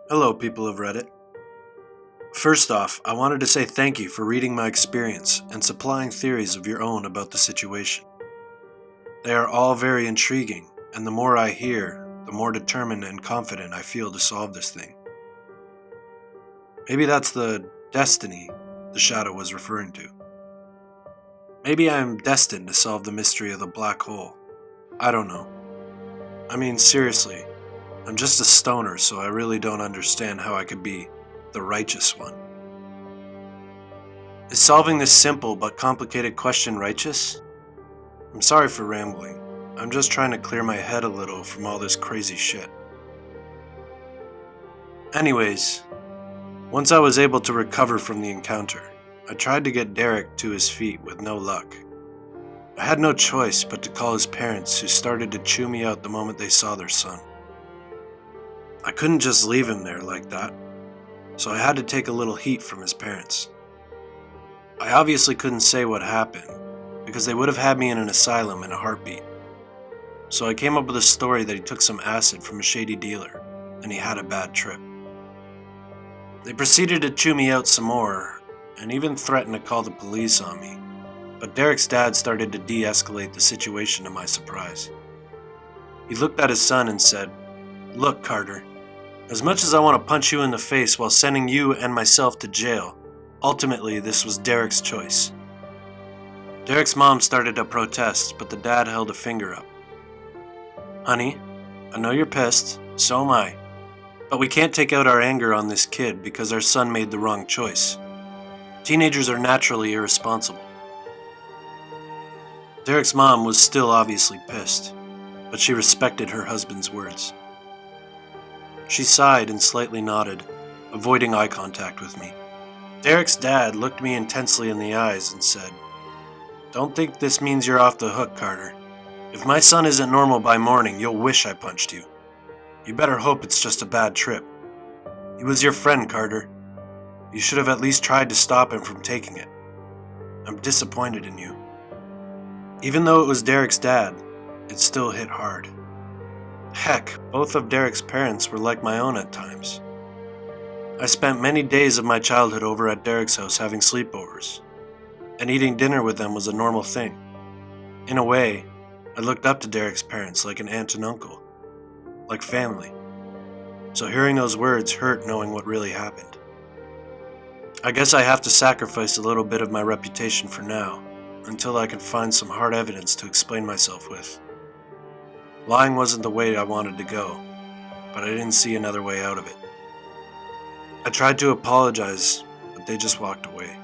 Hello, people of Reddit. First off, I wanted to say thank you for reading my experience and supplying theories of your own about the situation. They are all very intriguing, and the more I hear, the more determined and confident I feel to solve this thing. Maybe that's the destiny the shadow was referring to. Maybe I am destined to solve the mystery of the black hole. I don't know. I mean, seriously, I'm just a stoner, so I really don't understand how I could be the righteous one. Is solving this simple but complicated question righteous? I'm sorry for rambling. I'm just trying to clear my head a little from all this crazy shit. Anyways, once I was able to recover from the encounter, I tried to get Derek to his feet with no luck. I had no choice but to call his parents, who started to chew me out the moment they saw their son. I couldn't just leave him there like that, so I had to take a little heat from his parents. I obviously couldn't say what happened, because they would have had me in an asylum in a heartbeat. So I came up with a story that he took some acid from a shady dealer, and he had a bad trip. They proceeded to chew me out some more, and even threatened to call the police on me, but Derek's dad started to de-escalate the situation to my surprise. He looked at his son and said, "Look, Carter, as much as I want to punch you in the face while sending you and myself to jail, ultimately this was Derek's choice." Derek's mom started to protest, but the dad held a finger up. "Honey, I know you're pissed, so am I. But we can't take out our anger on this kid because our son made the wrong choice. Teenagers are naturally irresponsible." Derek's mom was still obviously pissed, but she respected her husband's words. She sighed and slightly nodded, avoiding eye contact with me. Derek's dad looked me intensely in the eyes and said, "Don't think this means you're off the hook, Carter. If my son isn't normal by morning, you'll wish I punched you. You better hope it's just a bad trip. He was your friend, Carter. You should have at least tried to stop him from taking it. I'm disappointed in you." Even though it was Derek's dad, it still hit hard. Heck, both of Derek's parents were like my own at times. I spent many days of my childhood over at Derek's house having sleepovers, and eating dinner with them was a normal thing. In a way, I looked up to Derek's parents like an aunt and uncle, like family. So hearing those words hurt knowing what really happened. I guess I have to sacrifice a little bit of my reputation for now, until I can find some hard evidence to explain myself with. Lying wasn't the way I wanted to go, but I didn't see another way out of it. I tried to apologize, but they just walked away.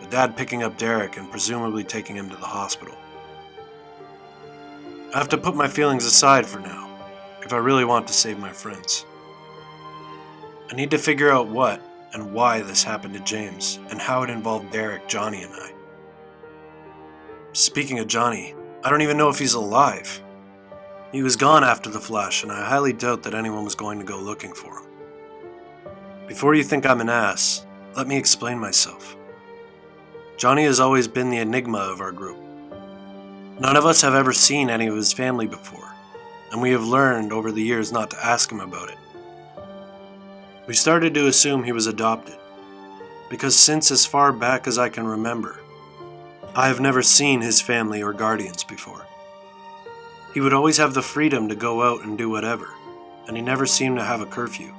The dad picking up Derek and presumably taking him to the hospital. I have to put my feelings aside for now, if I really want to save my friends. I need to figure out what and why this happened to James, and how it involved Derek, Johnny, and I. Speaking of Johnny, I don't even know if he's alive. He was gone after the flash, and I highly doubt that anyone was going to go looking for him. Before you think I'm an ass, let me explain myself. Johnny has always been the enigma of our group. None of us have ever seen any of his family before, and we have learned over the years not to ask him about it. We started to assume he was adopted, because since as far back as I can remember, I have never seen his family or guardians before. He would always have the freedom to go out and do whatever, and he never seemed to have a curfew.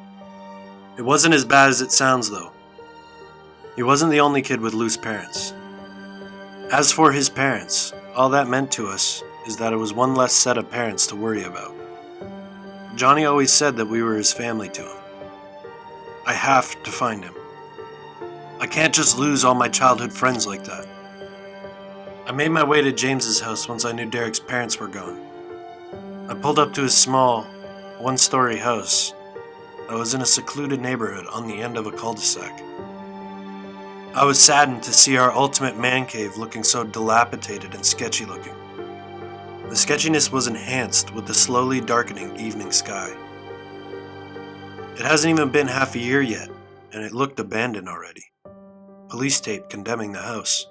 It wasn't as bad as it sounds, though. He wasn't the only kid with loose parents. As for his parents, all that meant to us is that it was one less set of parents to worry about. Johnny always said that we were his family to him. I have to find him. I can't just lose all my childhood friends like that. I made my way to James's house once I knew Derek's parents were gone. I pulled up to his small, one-story house that was in a secluded neighborhood on the end of a cul-de-sac. I was saddened to see our ultimate man cave looking so dilapidated and sketchy looking. The sketchiness was enhanced with the slowly darkening evening sky. It hasn't even been half a year yet, and it looked abandoned already. Police tape condemning the house.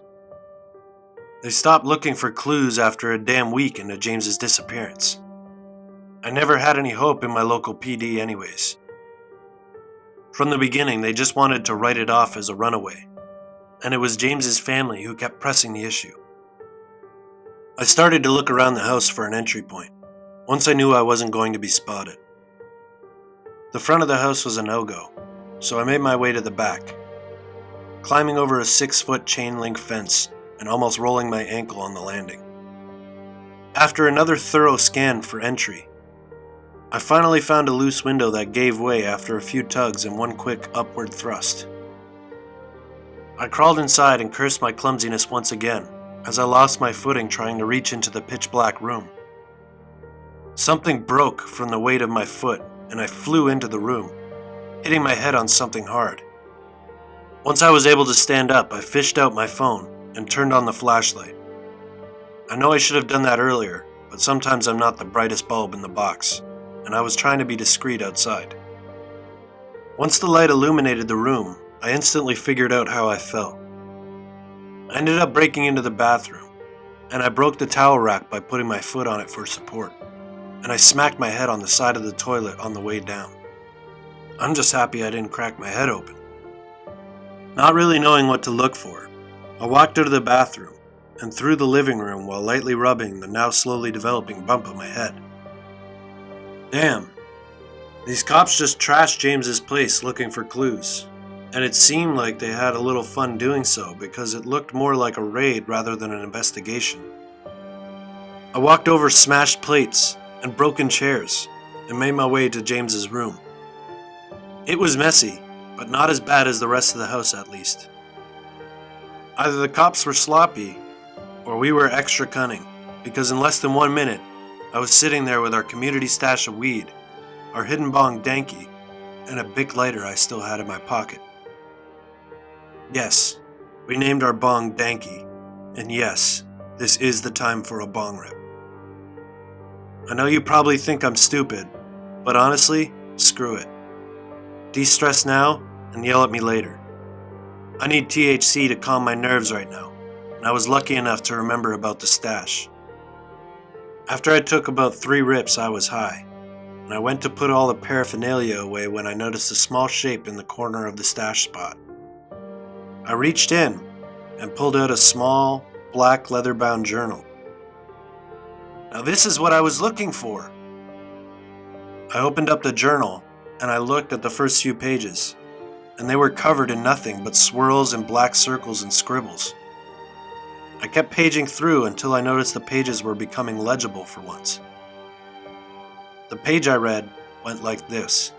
They stopped looking for clues after a damn week into James's disappearance. I never had any hope in my local PD anyways. From the beginning, they just wanted to write it off as a runaway, and it was James's family who kept pressing the issue. I started to look around the house for an entry point, once I knew I wasn't going to be spotted. The front of the house was a no-go, so I made my way to the back, climbing over a 6-foot chain-link fence and almost rolling my ankle on the landing. After another thorough scan for entry, I finally found a loose window that gave way after a few tugs and one quick upward thrust. I crawled inside and cursed my clumsiness once again as I lost my footing trying to reach into the pitch-black room. Something broke from the weight of my foot and I flew into the room, hitting my head on something hard. Once I was able to stand up, I fished out my phone and turned on the flashlight. I know I should have done that earlier, but sometimes I'm not the brightest bulb in the box, and I was trying to be discreet outside. Once the light illuminated the room, I instantly figured out how I fell. I ended up breaking into the bathroom, and I broke the towel rack by putting my foot on it for support, and I smacked my head on the side of the toilet on the way down. I'm just happy I didn't crack my head open. Not really knowing what to look for, I walked out of the bathroom and through the living room while lightly rubbing the now slowly developing bump on my head. Damn, these cops just trashed James's place looking for clues, and it seemed like they had a little fun doing so because it looked more like a raid rather than an investigation. I walked over smashed plates and broken chairs and made my way to James's room. It was messy, but not as bad as the rest of the house at least. Either the cops were sloppy, or we were extra cunning, because in less than 1 minute, I was sitting there with our community stash of weed, our hidden bong danky, and a Bic lighter I still had in my pocket. Yes, we named our bong Danky, and yes, this is the time for a bong rip. I know you probably think I'm stupid, but honestly, screw it. De-stress now, and yell at me later. I need THC to calm my nerves right now, and I was lucky enough to remember about the stash. After I took about 3 rips, I was high, and I went to put all the paraphernalia away when I noticed a small shape in the corner of the stash spot. I reached in and pulled out a small, black leather-bound journal. Now this is what I was looking for. I opened up the journal and I looked at the first few pages, and they were covered in nothing but swirls and black circles and scribbles. I kept paging through until I noticed the pages were becoming legible for once. The page I read went like this.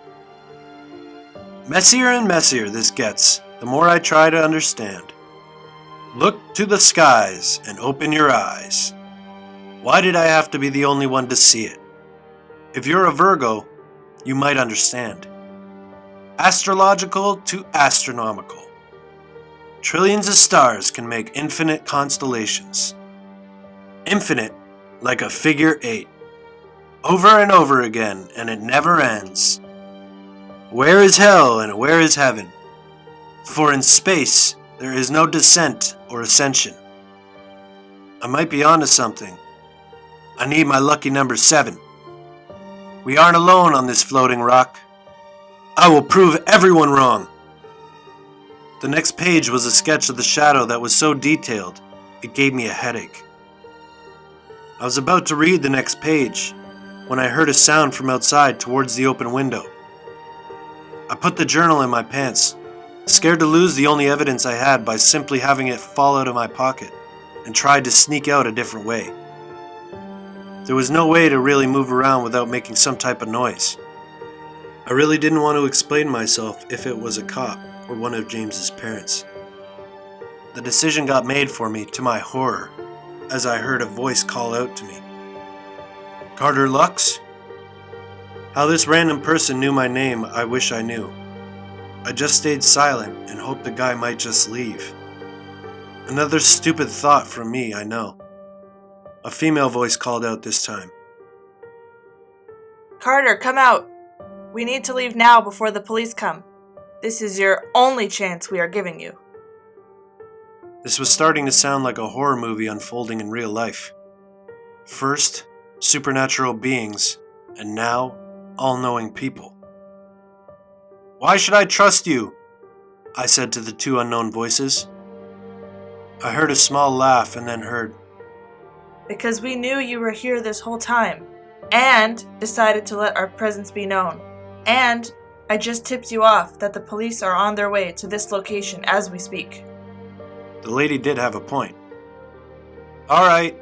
Messier and messier this gets, the more I try to understand. Look to the skies and open your eyes. Why did I have to be the only one to see it? If you're a Virgo, you might understand. Astrological to astronomical. Trillions of stars can make infinite constellations. Infinite like a figure 8. Over and over again, and it never ends. Where is hell and where is heaven? For in space, there is no descent or ascension. I might be onto something. I need my lucky number 7. We aren't alone on this floating rock. I will prove everyone wrong. The next page was a sketch of the shadow that was so detailed, it gave me a headache. I was about to read the next page when I heard a sound from outside towards the open window. I put the journal in my pants, scared to lose the only evidence I had by simply having it fall out of my pocket, and tried to sneak out a different way. There was no way to really move around without making some type of noise. I really didn't want to explain myself if it was a cop or one of James's parents. The decision got made for me to my horror as I heard a voice call out to me. Carter Lux? How this random person knew my name, I wish I knew. I just stayed silent and hoped the guy might just leave. Another stupid thought from me, I know. A female voice called out this time. Carter, come out. We need to leave now before the police come. This is your only chance we are giving you. This was starting to sound like a horror movie unfolding in real life. First, supernatural beings, and now, all-knowing people. Why should I trust you? I said to the two unknown voices. I heard a small laugh and then heard, Because we knew you were here this whole time, and decided to let our presence be known. And I just tipped you off that the police are on their way to this location as we speak. The lady did have a point. Alright,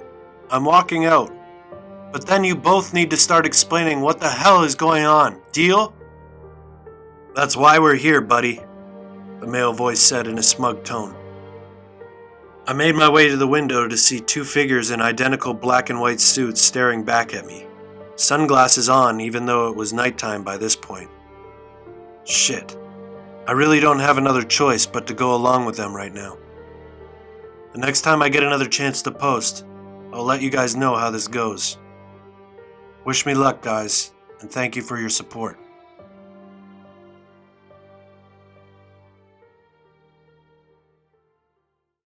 I'm walking out. But then you both need to start explaining what the hell is going on. Deal? That's why we're here, buddy, the male voice said in a smug tone. I made my way to the window to see two figures in identical black and white suits staring back at me. Sunglasses on, even though it was nighttime by this point. Shit. I really don't have another choice but to go along with them right now. The next time I get another chance to post, I'll let you guys know how this goes. Wish me luck, guys, and thank you for your support.